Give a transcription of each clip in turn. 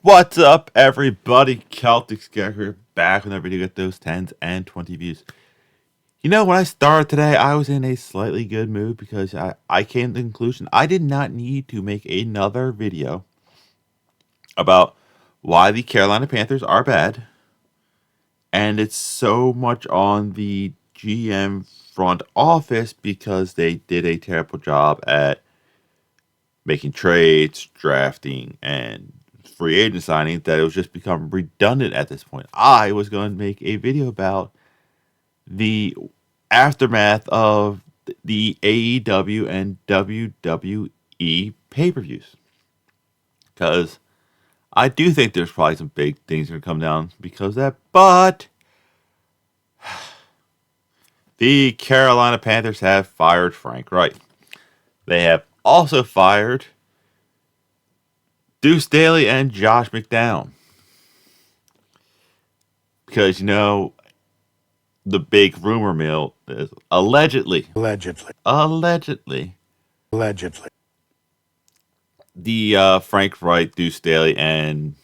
What's up, everybody? Celtic Scare here, back with another video to get those 10s and 20 views. You know, when I started today, I was in a slightly good mood because I came to the conclusion I did not need to make another video about why the Carolina Panthers are bad. And it's so much on the GM front office because they did a terrible job at making trades, drafting, and free agent signing that it was just become redundant at this point. I was going to make a video about the aftermath of the AEW and WWE pay-per-views. Because I do think there's probably some big things going to come down because of that. But the Carolina Panthers have fired Frank Reich. They have also fired Deuce Daly and Josh McDowell. Because, you know, the big rumor mill is allegedly, the Frank Wright, Deuce Daly, and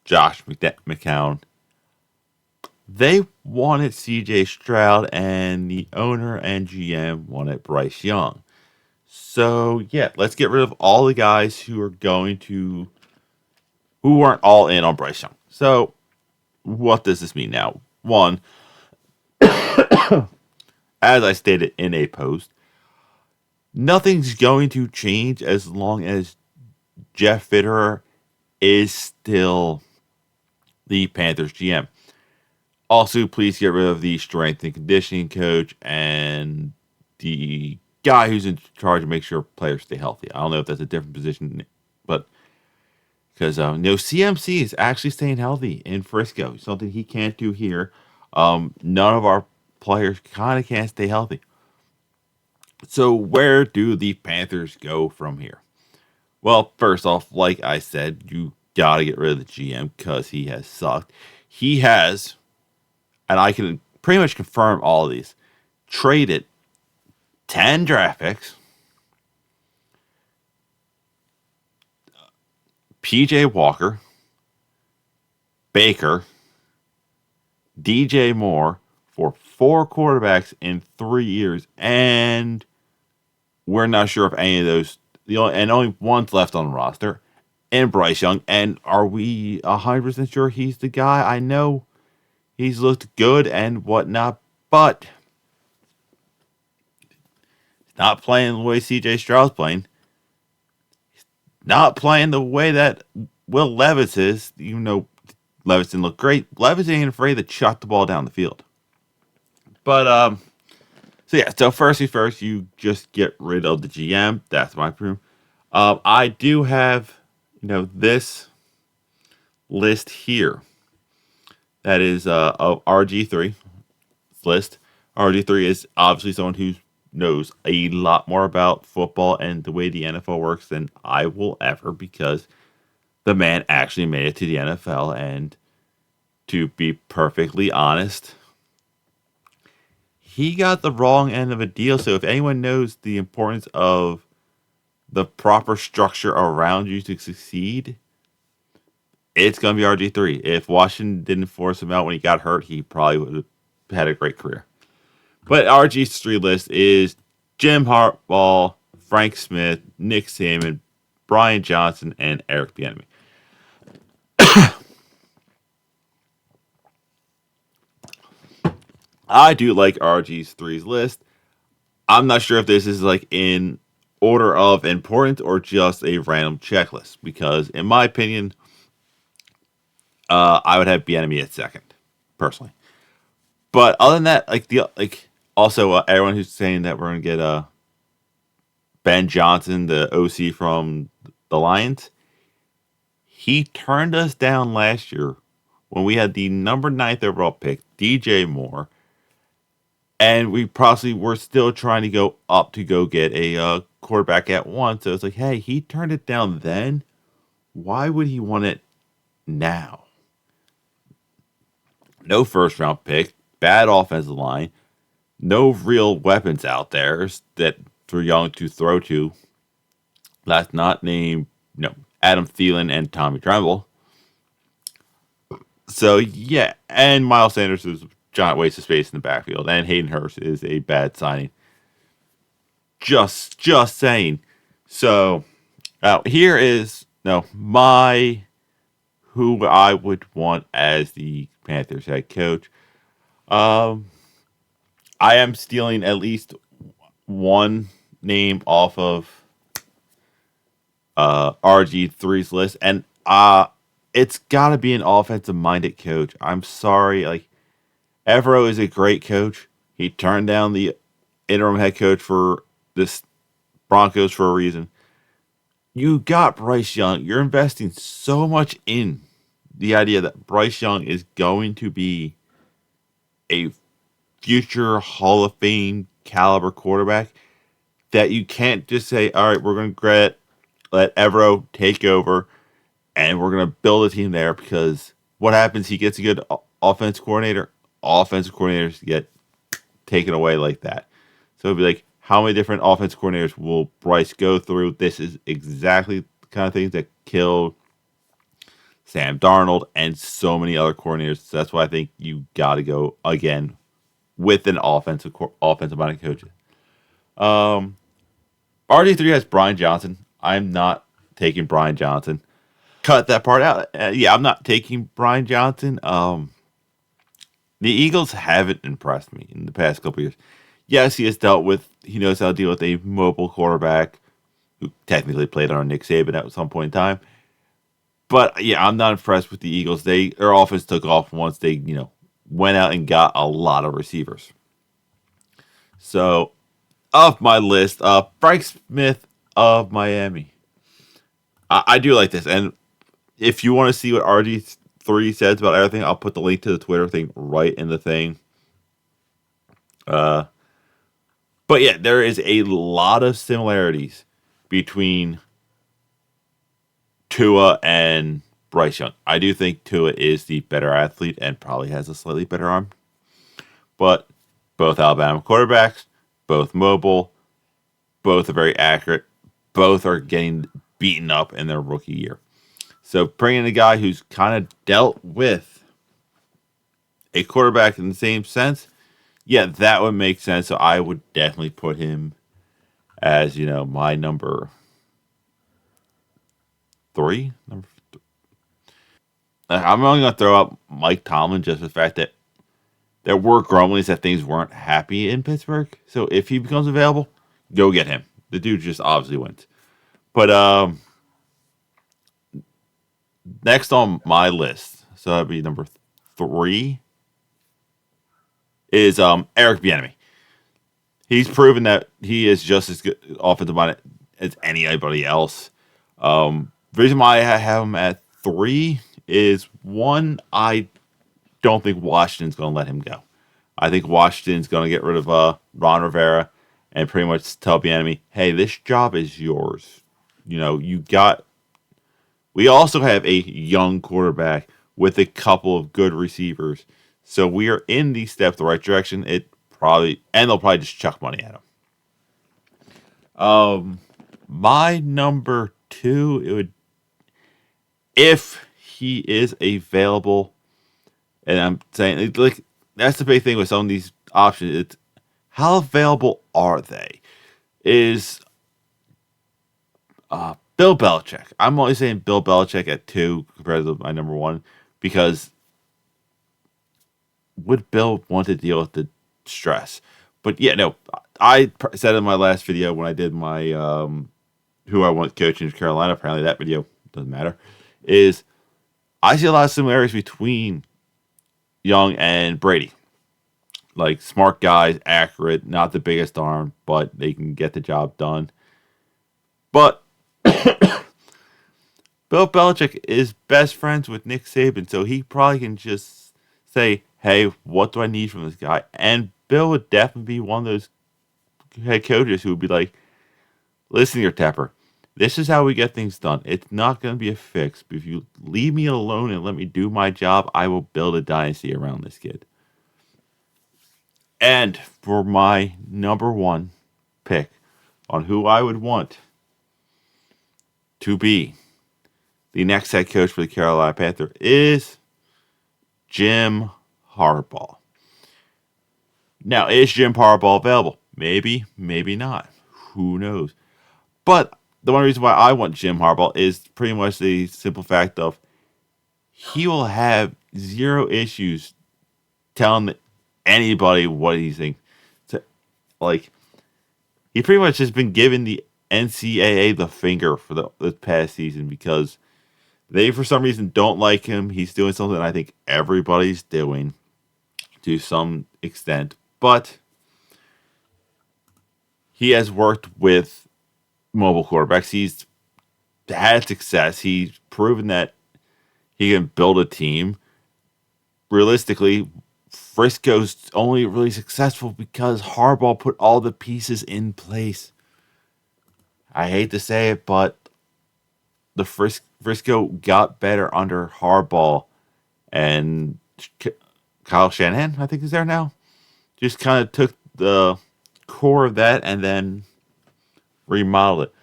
Josh McCown, they wanted C.J. Stroud, and the owner and GM wanted Bryce Young. So, yeah, let's get rid of all the guys who weren't all in on Bryce Young. So, what does this mean now? One, as I stated in a post, nothing's going to change as long as Jeff Fitterer is still the Panthers GM. Also, please get rid of the strength and conditioning coach and the guy who's in charge of make sure players stay healthy. I don't know if that's a different position, but because CMC is actually staying healthy in Frisco, something he can't do here. None of our players kind of can't stay healthy. So where do the Panthers go from here? Well, first off, like I said, you got to get rid of the GM because he has sucked. He has, and I can pretty much confirm all of these, traded 10 draft picks, PJ Walker, Baker, DJ Moore for 4 quarterbacks in 3 years, and we're not sure if any of those, only one's left on the roster, and Bryce Young. And are we 100% sure he's the guy? I know he's looked good and whatnot, but he's not playing the way C.J. Stroud's playing. He's not playing the way that Will Levis is, even though Levis didn't look great. Levis ain't afraid to chuck the ball down the field. But, so first things first, you just get rid of the GM. That's my proof. I do have, this list here. That is of RG3 list. RG3 is obviously someone who knows a lot more about football and the way the NFL works than I will ever, because the man actually made it to the NFL. And to be perfectly honest, he got the wrong end of a deal. So if anyone knows the importance of the proper structure around you to succeed, it's going to be RG3. If Washington didn't force him out when he got hurt, he probably would have had a great career. But RG's 3 list is Jim Harbaugh, Frank Smith, Nick Saban, Brian Johnson, and Eric Bieniemy. I do like RG's 3's list. I'm not sure if this is like in order of importance or just a random checklist, because in my opinion, I would have Bieniemy at second, personally. But other than that, also everyone who's saying that we're gonna get Ben Johnson, the OC from the Lions, he turned us down last year when we had the number 9th overall pick, DJ Moore, and we possibly were still trying to go up to go get a quarterback at once. So it's like, hey, he turned it down then. Why would he want it now? No first round pick, bad offensive line, no real weapons out there that for Young to throw to. That's not named, Adam Thielen and Tommy Tremble. So yeah, and Miles Sanders is a giant waste of space in the backfield, and Hayden Hurst is a bad signing. Just saying. So here is no my who I would want as the Panthers head coach. Um, I am stealing at least one name off of RG3's list, and it's got to be an offensive minded coach. I'm sorry, like Evero is a great coach. He turned down the interim head coach for this Broncos for a reason. You got Bryce Young. You're investing so much in the idea that Bryce Young is going to be a future Hall of Fame caliber quarterback that you can't just say, all right, we're going to let Evero take over and we're going to build a team there because what happens? He gets a good offense coordinator. Offensive coordinators get taken away like that. So it'd be like, how many different offense coordinators will Bryce go through? This is exactly the kind of things that killed Sam Darnold and so many other coordinators. So that's why I think you got to go again with an offensive minded coach. Um, RG3 has Brian Johnson. I'm not taking Brian Johnson. Cut that part out. Yeah, I'm not taking Brian Johnson. The Eagles haven't impressed me in the past couple years. Yes, he knows how to deal with a mobile quarterback who technically played on Nick Saban at some point in time. But yeah, I'm not impressed with the Eagles. Their offense took off once they, went out and got a lot of receivers. So, off my list, Frank Smith of Miami. I do like this, and if you want to see what RG3 says about everything, I'll put the link to the Twitter thing right in the thing. Uh, but yeah, there is a lot of similarities between Tua and Bryce Young. I do think Tua is the better athlete and probably has a slightly better arm. But both Alabama quarterbacks, both mobile, both are very accurate, both are getting beaten up in their rookie year. So bringing a guy who's kind of dealt with a quarterback in the same sense, yeah, that would make sense. So I would definitely put him as, my number three. I'm only going to throw out Mike Tomlin just for the fact that there were grumblings that things weren't happy in Pittsburgh. So if he becomes available, go get him. The dude just obviously wins. But next on my list, so that'd be number three, is Eric Bieniemy. He's proven that he is just as good offensive minded as anybody else. The reason why I have him at three is one, I don't think Washington's going to let him go. I think Washington's going to get rid of Ron Rivera and pretty much tell Bieniemy, hey, this job is yours. You got. We also have a young quarterback with a couple of good receivers, so we are in the step the right direction. They'll probably just chuck money at him. My number two, it would if he is available, and I'm saying like that's the big thing with some of these options. It's how available are they? Is Bill Belichick? I'm only saying Bill Belichick at two compared to my number one because would Bill want to deal with the stress? But yeah, no. I said in my last video when I did my who I want coaching in Carolina. Apparently, that video doesn't matter. Is I see a lot of similarities between Young and Brady. Like smart guys, accurate, not the biggest arm, but they can get the job done. But Bill Belichick is best friends with Nick Saban, so he probably can just say, "Hey, what do I need from this guy?" And Bill would definitely be one of those head coaches who would be like, "Listen here, Tepper. This is how we get things done. It's not going to be a fix, but if you leave me alone and let me do my job, I will build a dynasty around this kid." And for my number one pick on who I would want to be the next head coach for the Carolina Panther is Jim Harbaugh. Now, is Jim Harbaugh available? Maybe, maybe not. Who knows? But the one reason why I want Jim Harbaugh is pretty much the simple fact of he will have zero issues telling anybody what he thinks. So, like, he pretty much has been giving the NCAA the finger for the past season because they, for some reason, don't like him. He's doing something I think everybody's doing to some extent. But he has worked with mobile quarterbacks. He's had success. He's proven that he can build a team. Realistically, Frisco's only really successful because Harbaugh put all the pieces in place. I hate to say it, but the Frisco got better under Harbaugh, and Kyle Shanahan, I think, is there now. Just kind of took the core of that and then remodeled it.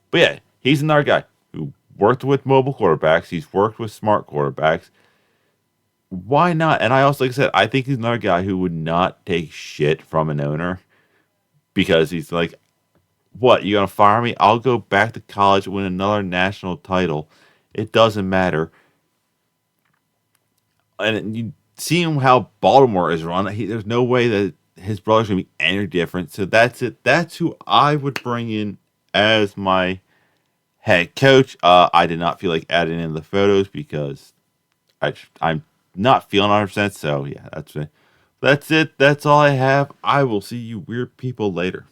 But yeah, he's another guy who worked with mobile quarterbacks. He's worked with smart quarterbacks. Why not? And I also, like I said, I think he's another guy who would not take shit from an owner because he's like, what, you gonna fire me? I'll go back to college, win another national title. It doesn't matter. And you see him how Baltimore is run. There's no way that his brother's gonna be any different. So that's it. That's who I would bring in as my head coach. I did not feel like adding in the photos because I'm not feeling 100%. So yeah, that's it. That's it. That's all I have. I will see you weird people later.